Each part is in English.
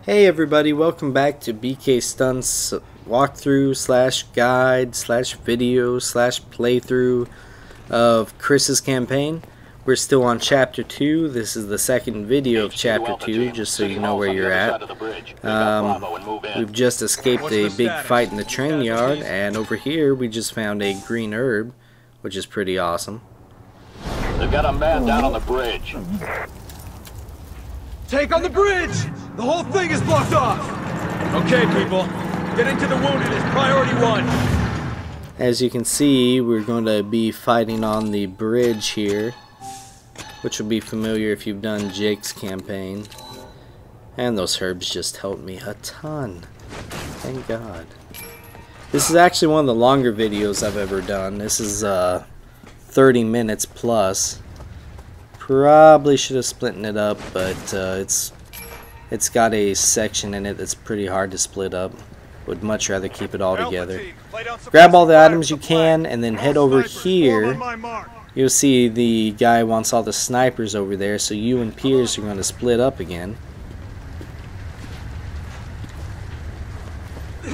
Hey everybody, welcome back to Bkstunt's walkthrough slash guide slash video slash playthrough of Chris's campaign. We're still on chapter 2. This is the second video of chapter 2, just so you know where you're at. We've just escaped a big fight in the train yard, and over here we just found a green herb, which is pretty awesome. They've got a man down on the bridge. Take on the bridge! The whole thing is blocked off! Okay, people. Getting to the wounded is priority 1. As you can see, we're going to be fighting on the bridge here, which will be familiar if you've done Jake's campaign. And those herbs just helped me a ton. Thank God. This is actually one of the longer videos I've ever done. This is 30 minutes plus. Probably should have split it up, but it's got a section in it that's pretty hard to split up. Would much rather keep it all together. Grab all the items you can and then head over here. You'll see the guy wants all the snipers over there, so you and Piers are going to split up again.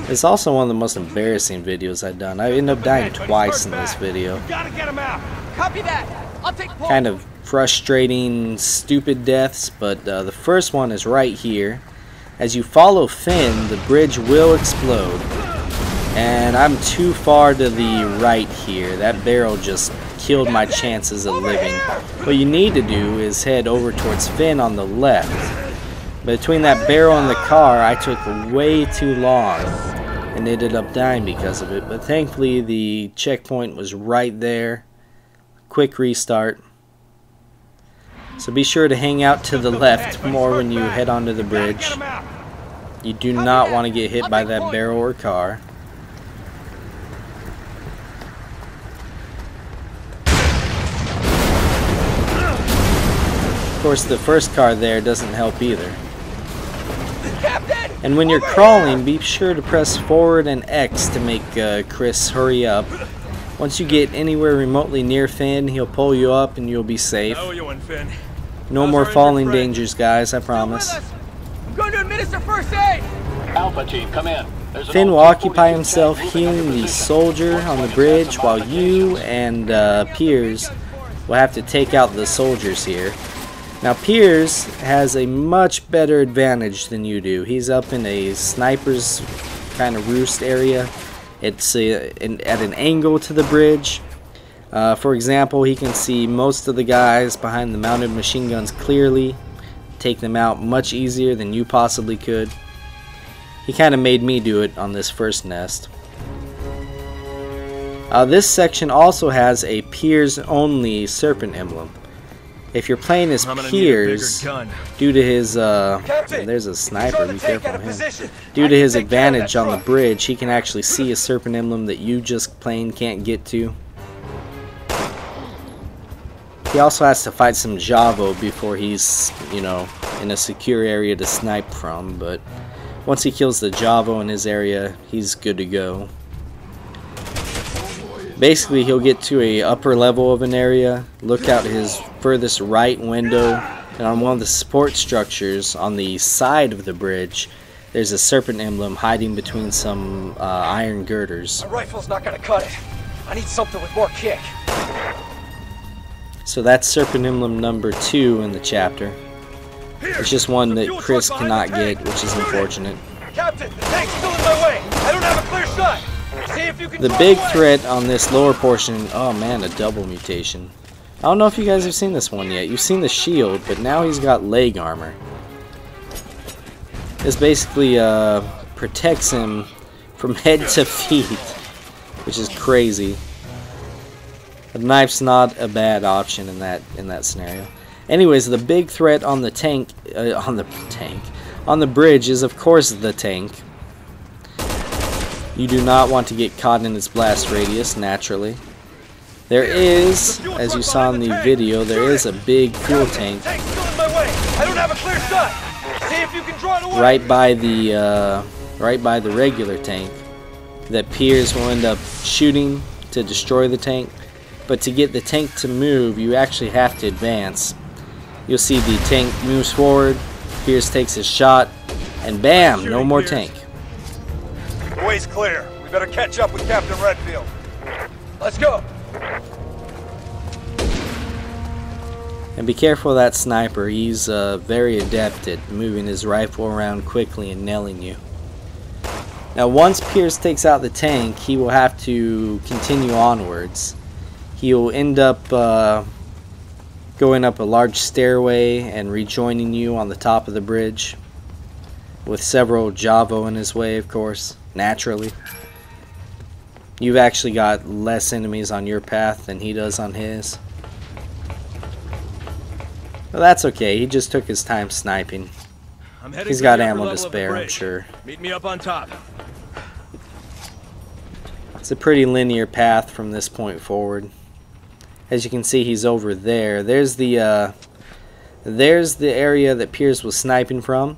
It's also one of the most embarrassing videos I've done. I ended up dying twice in this video. Gotta get him out! Copy that! I'll take point. Kind of frustrating, stupid deaths, but the first one is right here. As you follow Finn, the bridge will explode. And I'm too far to the right here. That barrel just killed my chances of living. What you need to do is head over towards Finn on the left. Between that barrel and the car, I took way too long and ended up dying because of it. But thankfully, the checkpoint was right there. Quick restart. So be sure to hang out to the left more when you head onto the bridge. You do not want to get hit by that barrel or car. Of course, the first car there doesn't help either. And when you're crawling, be sure to press forward and X to make Chris hurry up. Once you get anywhere remotely near Finn, he'll pull you up and you'll be safe. No more falling dangers, guys, I promise. I'm going to administer first aid! Alpha team, come in. Finn will occupy himself healing the soldier on the bridge, while you and Piers will have to take out the soldiers here. Now Piers has a much better advantage than you do. He's up in a sniper's kind of roost area. It's at an angle to the bridge. For example, he can see most of the guys behind the mounted machine guns clearly. Take them out much easier than you possibly could. He kind of made me do it on this first nest. This section also has a Piers only Serpent Emblem. If you're playing as Piers, due to his there's a sniper, be careful of him. Due to his advantage on the bridge, he can actually see a Serpent Emblem that you just plain can't get to. He also has to fight some Javo before he's, you know, in a secure area to snipe from, but once he kills the Javo in his area, he's good to go. Basically, he'll get to a upper level of an area, look out his furthest right window, and on one of the support structures on the side of the bridge, there's a Serpent Emblem hiding between some iron girders. My rifle's not gonna cut it. I need something with more kick. So that's Serpent Emblem number 2 in the chapter. It's just one that Chris cannot get, which is unfortunate. Captain, the tank's still in my way. I don't have a clear shot. See if you can. The big threat on this lower portion, oh man, a double mutation. I don't know if you guys have seen this one yet. You've seen the shield, but now he's got leg armor. This basically protects him from head to feet, which is crazy. The knife's not a bad option in that scenario. Anyways, the big threat on the on the bridge is of course the tank. You do not want to get caught in its blast radius, naturally. There is, as you saw in the video, there is a big fuel tank right by the regular tank that Piers will end up shooting to destroy the tank. But to get the tank to move, you actually have to advance. You'll see the tank moves forward, Piers takes his shot, And bam, no more tank. The way's clear. We better catch up with Captain Redfield. Let's go. And be careful of that sniper. He's very adept at moving his rifle around quickly and nailing you. Now once Pierce takes out the tank, he will have to continue onwards. He'll end up going up a large stairway and rejoining you on the top of the bridge, with several Javo in his way, of course, naturally. You've actually got less enemies on your path than he does on his. But that's okay, he just took his time sniping. He's got ammo to spare, I'm sure. Meet me up on top. It's a pretty linear path from this point forward. As you can see, he's over there. There's the area that Pierce was sniping from.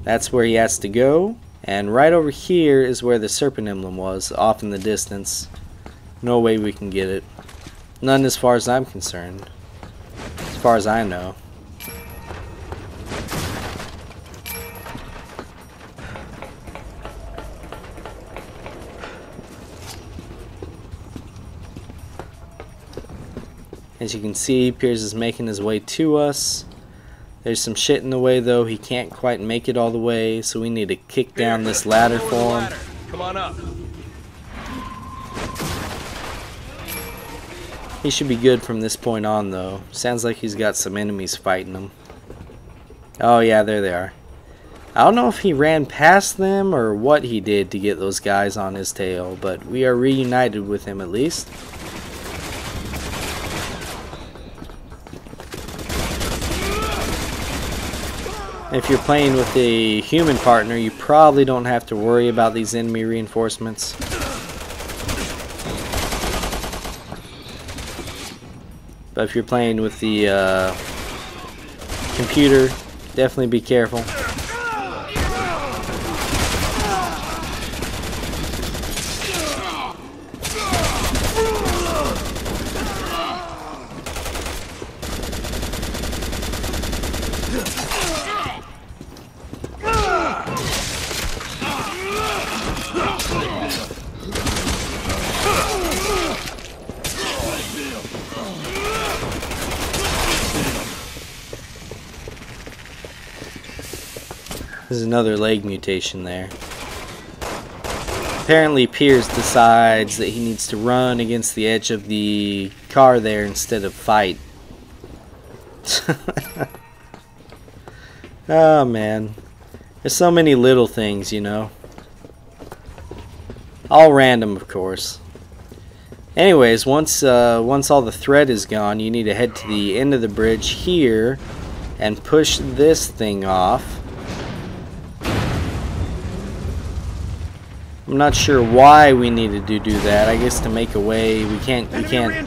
That's where he has to go. And right over here is where the Serpent Emblem was, off in the distance. No way we can get it. None as far as I'm concerned. As far as I know. As you can see, Pierce is making his way to us. There's some shit in the way though. He can't quite make it all the way, so we need to kick down this ladder for him. Come on up. He should be good from this point on though. Sounds like he's got some enemies fighting him. Oh yeah, there they are. I don't know if he ran past them or what he did to get those guys on his tail, but we are reunited with him at least. If you're playing with a human partner, you probably don't have to worry about these enemy reinforcements. But if you're playing with the computer, definitely be careful. There's another leg mutation there. Apparently Pierce decides that he needs to run against the edge of the car there instead of fight. Oh man. There's so many little things, you know. All random, of course. Anyways, once all the thread is gone, you need to head to the end of the bridge here and push this thing off. I'm not sure why we needed to do that. I guess to make a way. We can't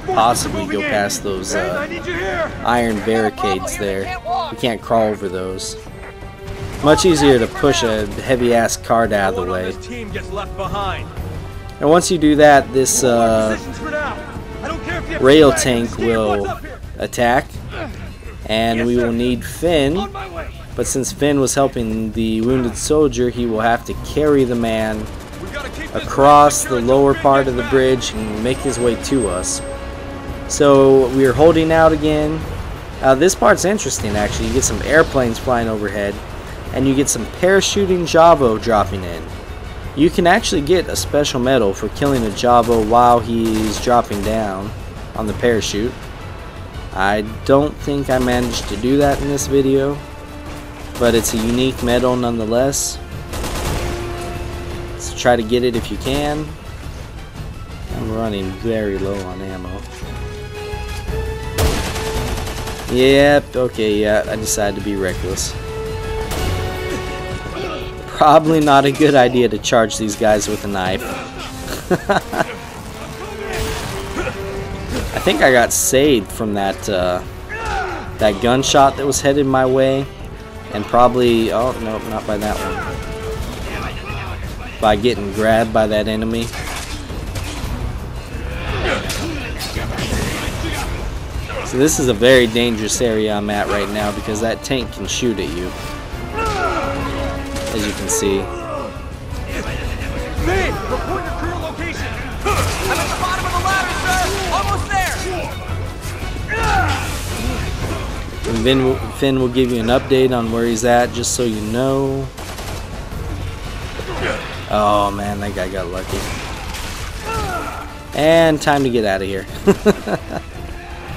possibly go past those iron barricades there. We can't crawl over those. Much easier to push a heavy-ass cart out of the way. And once you do that, this rail tank will attack, and we will need Finn. But since Finn was helping the wounded soldier, he will have to carry the man across the lower part of the bridge and make his way to us. So we are holding out again. This part's interesting actually. You get some airplanes flying overhead and you get some parachuting Javo dropping in. You can actually get a special medal for killing a Javo while he's dropping down on the parachute. I don't think I managed to do that in this video, but it's a unique medal nonetheless. So try to get it if you can. I'm running very low on ammo. Yep, okay, yeah, I decided to be reckless. Probably not a good idea to charge these guys with a knife. I think I got saved from that that gunshot that was headed my way, and probably, oh no, not by that one. By getting grabbed by that enemy. So this is a very dangerous area I'm at right now because that tank can shoot at you. as you can see. Finn, report your crew location. I'm at the bottom of the ladder, sir. Almost there. And then Finn will give you an update on where he's at, just so you know. Oh man, that guy got lucky. And time to get out of here.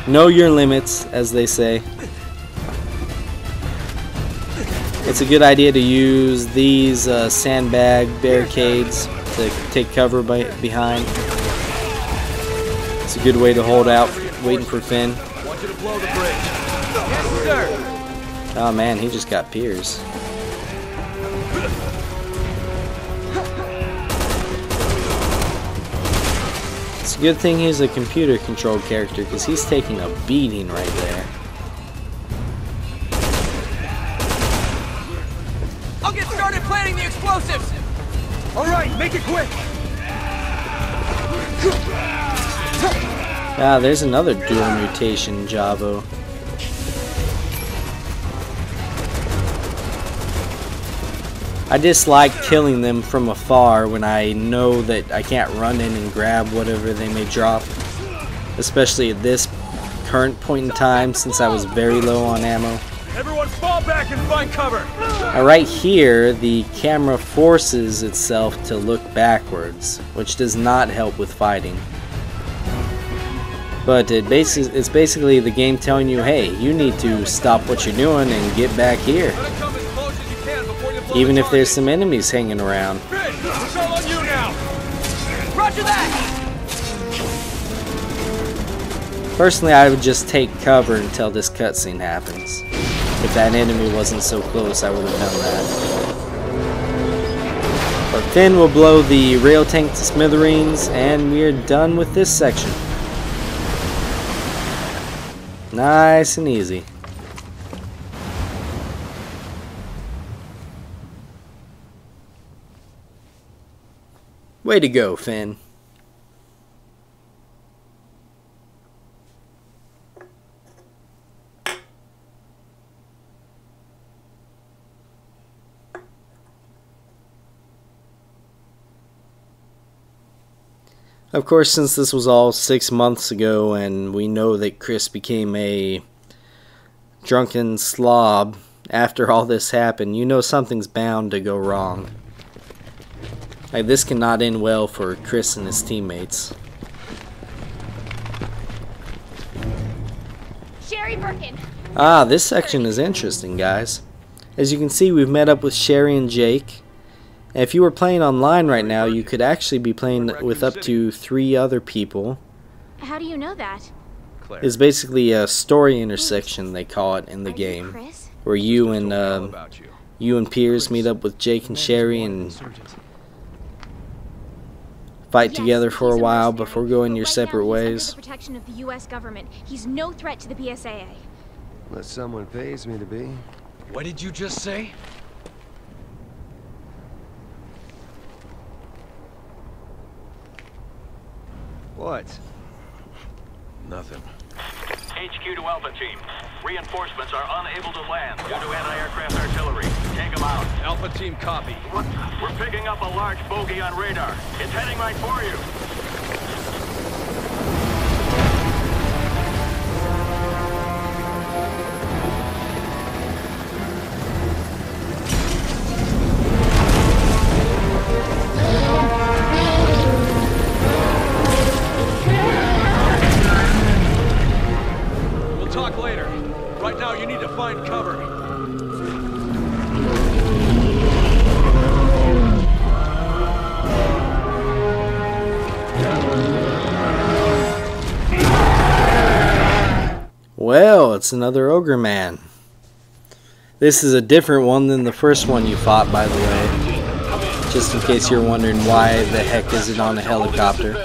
Know your limits, as they say. It's a good idea to use these sandbag barricades to take cover behind. It's a good way to hold out, waiting for Finn. Want you to blow the bridge. Yes, sir. Oh man, he just got Piers. It's a good thing he's a computer-controlled character, because he's taking a beating right there. I'll get started planting the explosives. All right, make it quick. Ah, there's another dual mutation Javo. I dislike killing them from afar when I know that I can't run in and grab whatever they may drop. Especially at this current point in time, since I was very low on ammo. Everyone fall back and find cover. Right here, the camera forces itself to look backwards, which does not help with fighting. But it's basically the game telling you, hey, you need to stop what you're doing and get back here. Even if there's some enemies hanging around. It's all on you now. Roger that. Personally, I would just take cover until this cutscene happens. If that enemy wasn't so close, I would have done that. But Finn will blow the rail tank to smithereens, and we're done with this section. Nice and easy. Way to go, Finn. Of course, since this was all 6 months ago and we know that Chris became a drunken slob after all this happened, you know something's bound to go wrong. Like, this cannot end well for Chris and his teammates. Sherry Birkin. Ah, this section is interesting, guys. As you can see, we've met up with Sherry and Jake. And if you were playing online right now, you could actually be playing with up to 3 other people. How do you know that? It's basically a story intersection, they call it in the game, where you and Piers meet up with Jake and Sherry and fight together for a while before going your separate ways. Under the protection of the U.S. government. He's no threat to the PSAA. Unless someone pays me to be. What did you just say? What? Nothing. HQ to Alpha Team. Reinforcements are unable to land due to anti-aircraft artillery. Take them out. Alpha Team copy. We're picking up a large bogey on radar. It's heading right for you. We'll talk later. Right now, you need to find cover. Well, it's another ogre man. This is a different one than the first one you fought, by the way. Just in case you're wondering why the heck is it on a helicopter.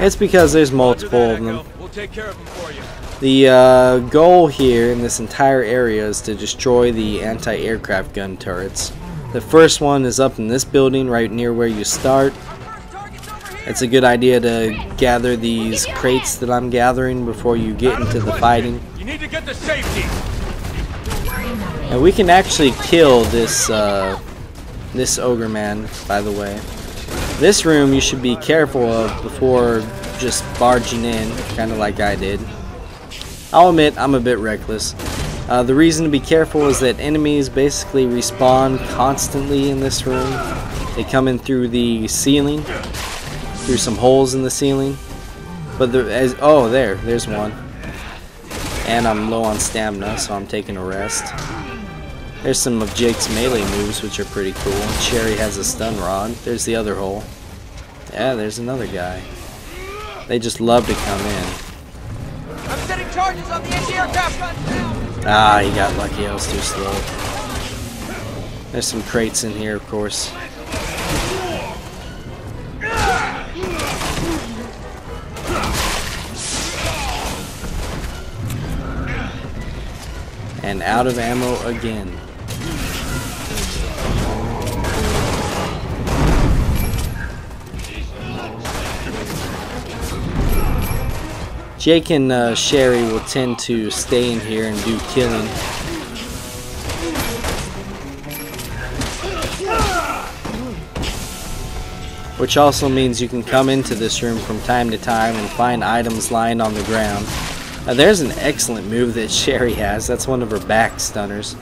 It's because there's multiple of them. We'll take care of them for you. The goal here in this entire area is to destroy the anti-aircraft gun turrets. The first one is up in this building right near where you start. It's a good idea to gather these crates that I'm gathering before you get into the fighting. You need to get to safety. And we can actually kill this this ogre man, by the way. This room you should be careful of before just barging in, kind of like I did. I'll admit I'm a bit reckless. The reason to be careful is that enemies basically respawn constantly in this room. They come in through the ceiling, through some holes in the ceiling. But there's one. And I'm low on stamina, so I'm taking a rest. There's some of Jake's melee moves, which are pretty cool. Sherry has a stun rod. There's the other hole. Yeah, there's another guy. They just love to come in. I'm setting charges on the anti-aircraft gun now. Ah, he got lucky. I was too slow. There's some crates in here, of course. And out of ammo again. Jake and Sherry will tend to stay in here and do killing. Which also means you can come into this room from time to time and find items lying on the ground. There's an excellent move that Sherry has. That's one of her back stunners.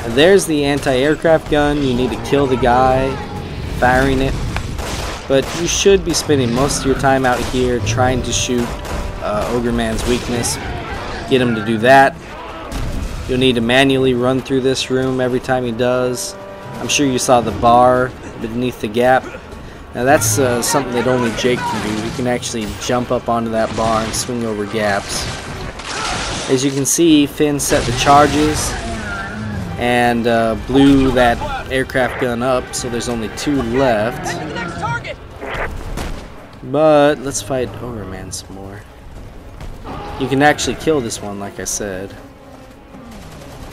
There's the anti-aircraft gun. You need to kill the guy firing it. But you should be spending most of your time out here trying to shoot Ogre Man's weakness. Get him to do that. You'll need to manually run through this room every time he does. I'm sure you saw the bar beneath the gap. Now that's something that only Jake can do. He can actually jump up onto that bar and swing over gaps. As you can see, Finn set the charges and blew that aircraft gun up, so there's only 2 left. But let's fight Ogre Man some more. You can actually kill this one, like I said.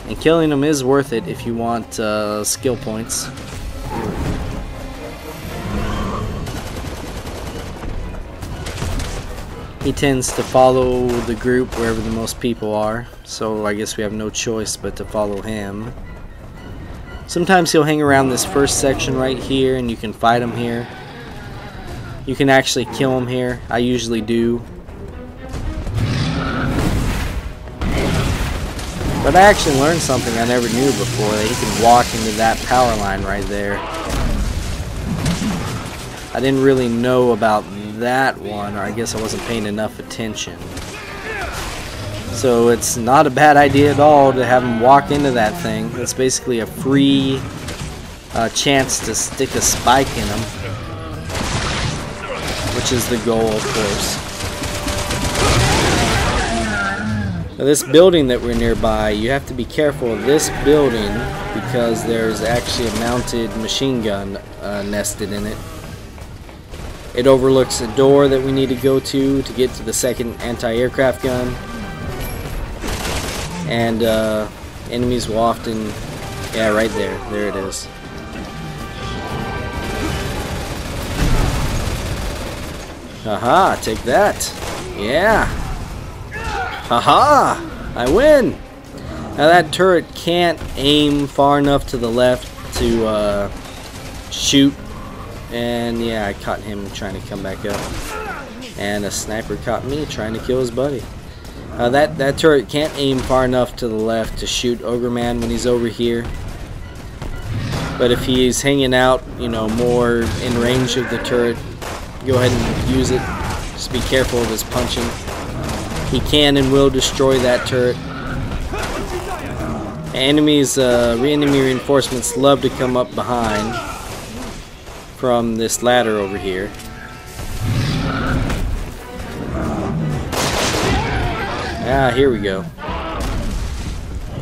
And killing him is worth it if you want skill points. He tends to follow the group wherever the most people are, so I guess we have no choice but to follow him. Sometimes he'll hang around this first section right here and you can fight him here. You can actually kill him here. I usually do. But I actually learned something I never knew before, that he can walk into that power line right there. I didn't really know about that one, or I guess I wasn't paying enough attention. So it's not a bad idea at all to have him walk into that thing. It's basically a free chance to stick a spike in him, which is the goal, of course. Now this building that we're nearby, you have to be careful of this building because there's actually a mounted machine gun nested in it. It overlooks a door that we need to go to get to the second anti-aircraft gun. And enemies will often... yeah, right there. There it is. Haha, take that. Yeah. Haha, I win. Now that turret can't aim far enough to the left to shoot. And yeah, I caught him trying to come back up. And a sniper caught me trying to kill his buddy. That turret can't aim far enough to the left to shoot Ogre Man when he's over here. But if he's hanging out, you know, more in range of the turret, go ahead and use it. Just be careful of his punching. He can and will destroy that turret. Enemies, enemy reinforcements love to come up behind from this ladder over here. Ah, here we go.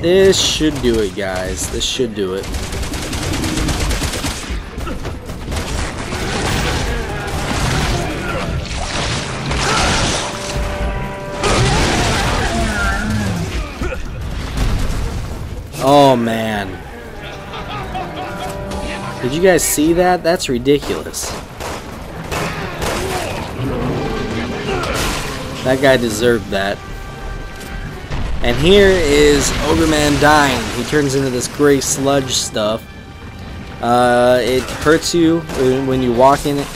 This should do it, guys. This should do it. Oh, man. Did you guys see that? That's ridiculous. That guy deserved that. And here is Ogre Man dying. He turns into this gray sludge stuff. It hurts you when you walk in it,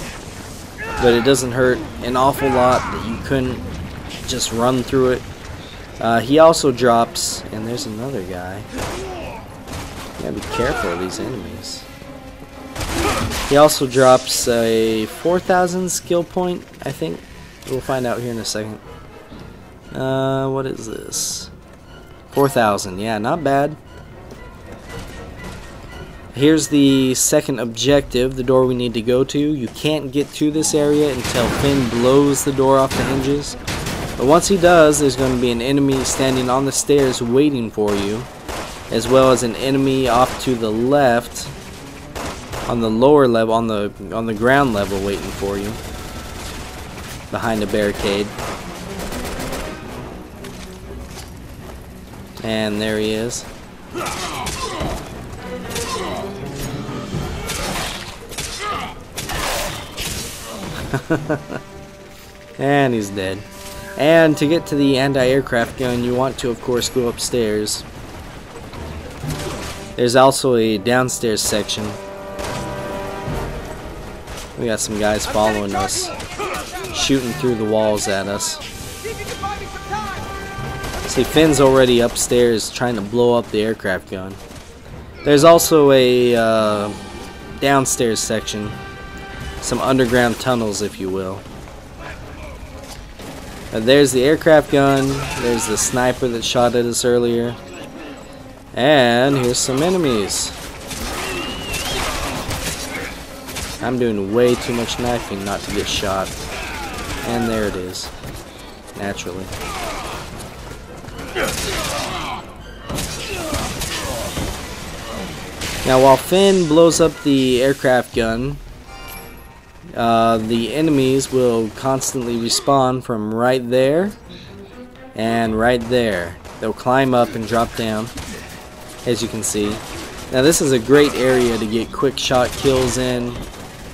but it doesn't hurt an awful lot that you couldn't just run through it. He also drops, and there's another guy. You gotta be careful of these enemies. He also drops a 4,000 skill point, I think. We'll find out here in a second. What is this? 4,000, yeah, not bad. Here's the second objective, the door we need to go to. You can't get to this area until Finn blows the door off the hinges. But once he does, there's going to be an enemy standing on the stairs waiting for you, as well as an enemy off to the left on the lower level, on the ground level, waiting for you behind a barricade. And there he is. And he's dead. And to get to the anti-aircraft gun, you want to, of course, go upstairs. There's also a downstairs section. We got some guys following us, shooting through the walls at us. See, Finn's already upstairs trying to blow up the aircraft gun. There's also a downstairs section, some underground tunnels, if you will. There's the aircraft gun, there's the sniper that shot at us earlier, and here's some enemies. I'm doing way too much knifing not to get shot. And there it is, naturally. Now while Finn blows up the aircraft gun, the enemies will constantly respawn from right there and right there. They'll climb up and drop down, as you can see. Now this is a great area to get quick shot kills in,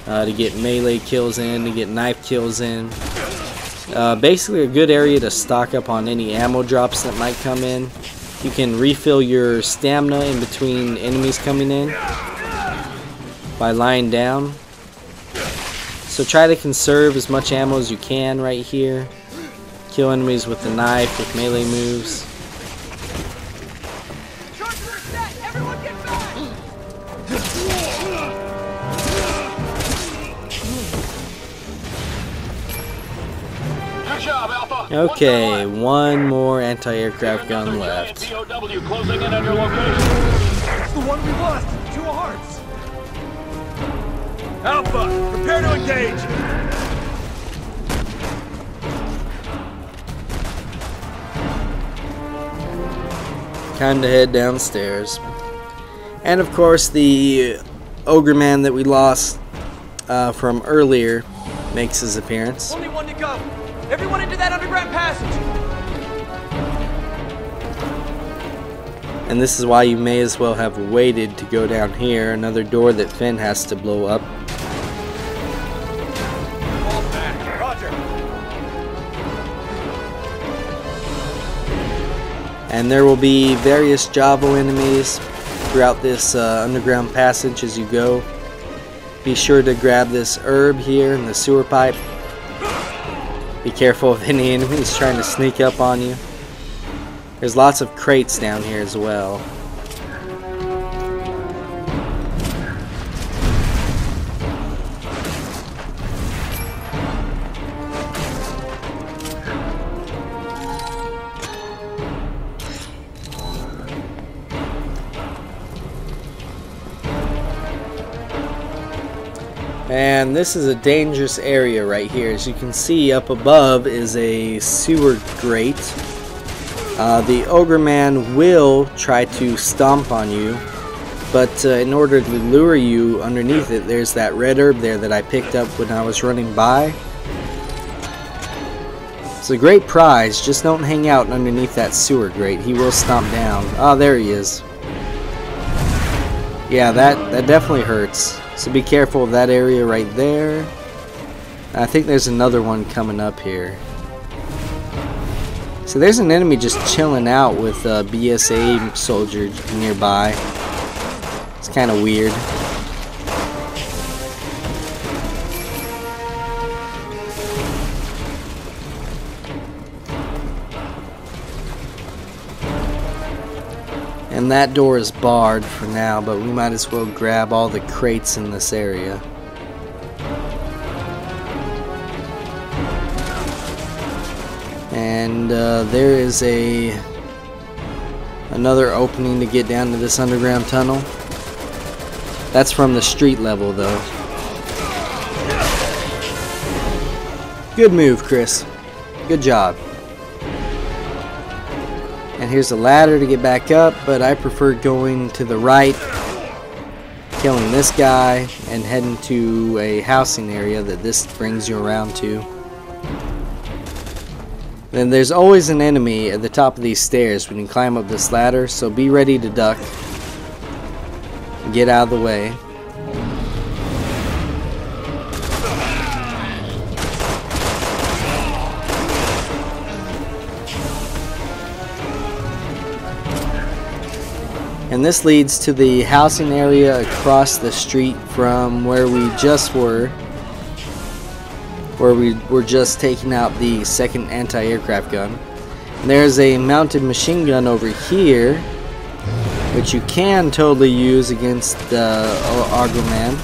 to get melee kills in, to get knife kills in. Basically a good area to stock up on any ammo drops that might come in. You can refill your stamina in between enemies coming in by lying down. So try to conserve as much ammo as you can right here. Kill enemies with the knife, with melee moves. Good job, Alpha. Okay, one more anti-aircraft gun left. POW closing in on your location. It's the one we lost! 2 hearts! Alpha, prepare to engage! Time to head downstairs. And of course the ogre man that we lost from earlier makes his appearance. Only one to go. Everyone into that underground passage. And this is why you may as well have waited to go down here, another door that Finn has to blow up. Roger. And there will be various Javo enemies throughout this underground passage as you go. Be sure to grab this herb here in the sewer pipe. Be careful of any enemies trying to sneak up on you. There's lots of crates down here as well. And this is a dangerous area right here. As you can see, up above is a sewer grate. The ogre man will try to stomp on you, but in order to lure you underneath it, there's that red herb there that I picked up when I was running by. It's a great prize, just don't hang out underneath that sewer grate. He will stomp down. Oh, there he is. Yeah, that definitely hurts. So be careful of that area right there. I think there's another one coming up here. So there's an enemy just chilling out with a BSA soldier nearby. It's kind of weird. And that door is barred for now, but we might as well grab all the crates in this area. And there is another opening to get down to this underground tunnel. That's from the street level though. Good move, Chris. Good job. And here's a ladder to get back up, but I prefer going to the right, killing this guy, and heading to a housing area that this brings you around to. Then there's always an enemy at the top of these stairs when you climb up this ladder, so be ready to duck. Get out of the way. And this leads to the housing area across the street from where we just were. Where we were just taking out the second anti-aircraft gun. And there's a mounted machine gun over here, which you can totally use against Argoman.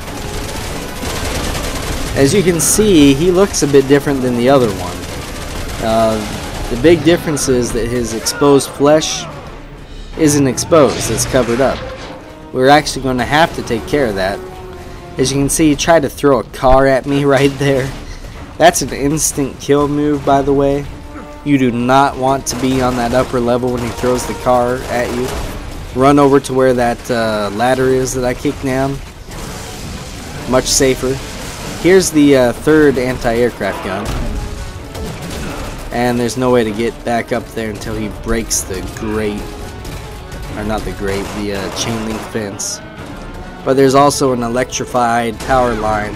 As you can see, he looks a bit different than the other one. The big difference is that his exposed flesh isn't exposed, it's covered up. We're actually going to have to take care of that. As you can see, he tried to throw a car at me right there. That's an instant kill move, by the way. You do not want to be on that upper level when he throws the car at you. Run over to where that ladder is that I kicked down. Much safer. Here's the third anti-aircraft gun. And there's no way to get back up there until he breaks the grate. Or not the grate, the chain link fence. But there's also an electrified power line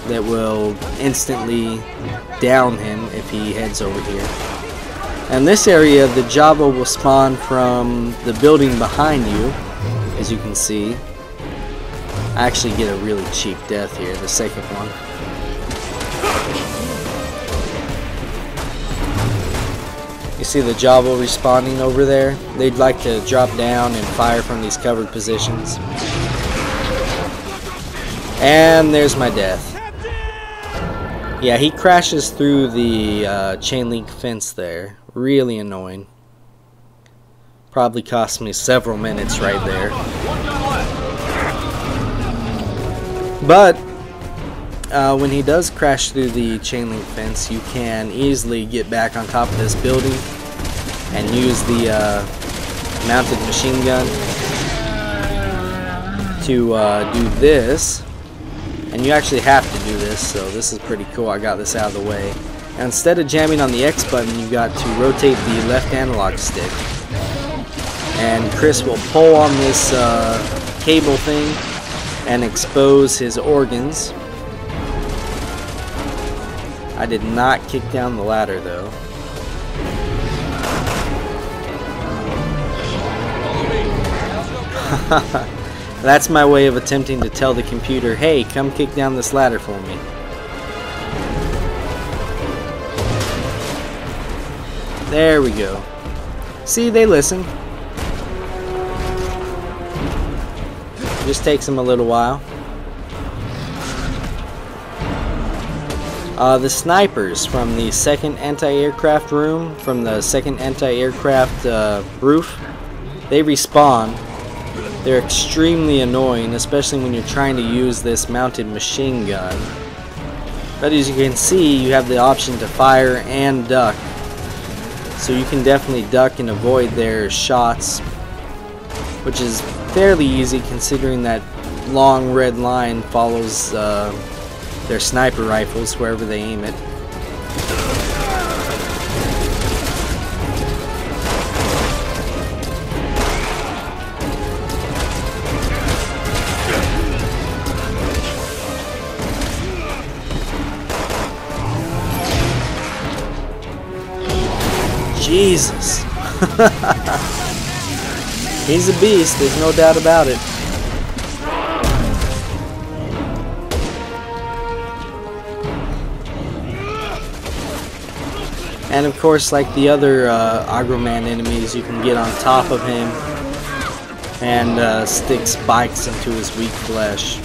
that will instantly down him if he heads over here. And this area, the Java will spawn from the building behind you, as you can see. I actually get a really cheap death here, the second one. You see the Java respawning over there? They'd like to drop down and fire from these covered positions. And there's my death. Yeah, he crashes through the chain link fence there. Really annoying. Probably cost me several minutes right there. But when he does crash through the chain link fence, you can easily get back on top of this building and use the mounted machine gun to do this. And you actually have to do this, so this is pretty cool. I got this out of the way. And instead of jamming on the X button, you got to rotate the left analog stick. And Chris will pull on this cable thing and expose his organs. I did not kick down the ladder though. That's my way of attempting to tell the computer, hey, come kick down this ladder for me. There we go. See, they listen. Just takes them a little while. The snipers from the second anti-aircraft room, from the second anti-aircraft roof, they respawn. They're extremely annoying, especially when you're trying to use this mounted machine gun. But as you can see, you have the option to fire and duck. So you can definitely duck and avoid their shots, which is fairly easy considering that long red line follows their sniper rifles wherever they aim it. Jesus. He's a beast, there's no doubt about it. And of course, like the other Agroman enemies, you can get on top of him and sticks spikes into his weak flesh.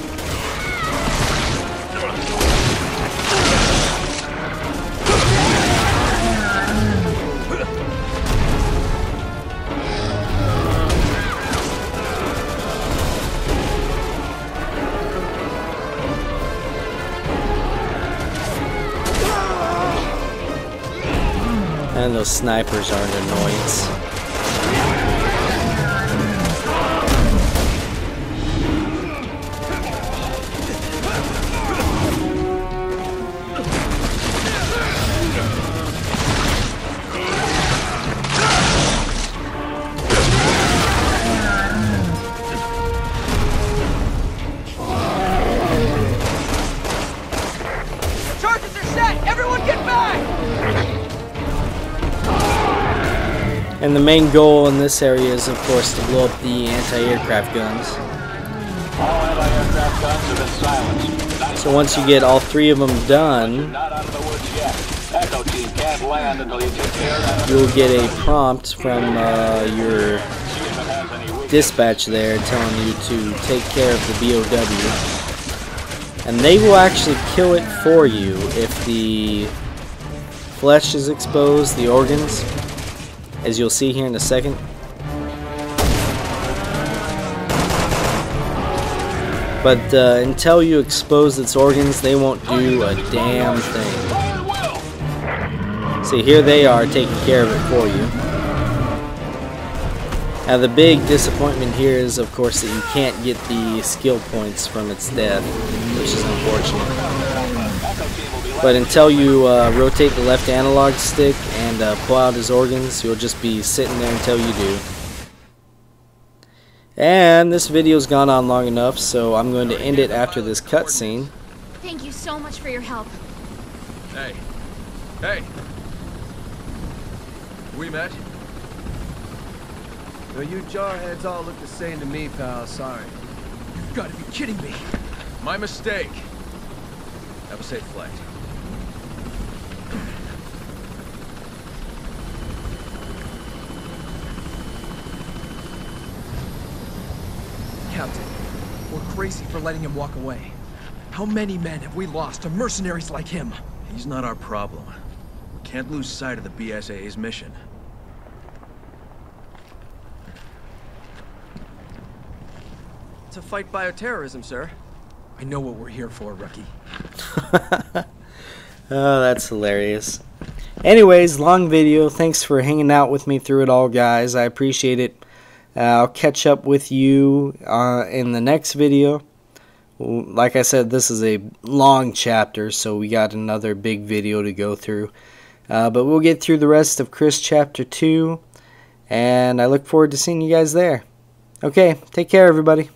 And those snipers are an annoyance. Charges are set! Everyone get back! And the main goal in this area is, of course, to blow up the anti-aircraft guns. All anti-aircraft guns have been silenced. So once you get all 3 of them done, Not out of the woods yet. Echo team can't land until you take care of you'll get a prompt from your dispatch there telling you to take care of the BOW. And they will actually kill it for you if the flesh is exposed, the organs, as you'll see here in a second. But until you expose its organs, they won't do a damn thing. See, here they are taking care of it for you. Now the big disappointment here is, of course, that you can't get the skill points from its death, which is unfortunate. But until you rotate the left analog stick and pull out his organs, you'll just be sitting there until you do. And this video's gone on long enough, so I'm going to end it after this cutscene. Thank you so much for your help. Hey. Hey. We met? No, you jarheads all look the same to me, pal. Sorry. You've got to be kidding me. My mistake. Have a safe flight. Captain, we're crazy for letting him walk away. How many men have we lost to mercenaries like him? He's not our problem. We can't lose sight of the BSAA's mission. To fight bioterrorism, sir. I know what we're here for, rookie. Oh, that's hilarious. Anyways, long video. Thanks for hanging out with me through it all, guys. I appreciate it. I'll catch up with you in the next video. Like I said, this is a long chapter, so we got another big video to go through. But we'll get through the rest of Chris Chapter 2, and I look forward to seeing you guys there. Okay, take care, everybody.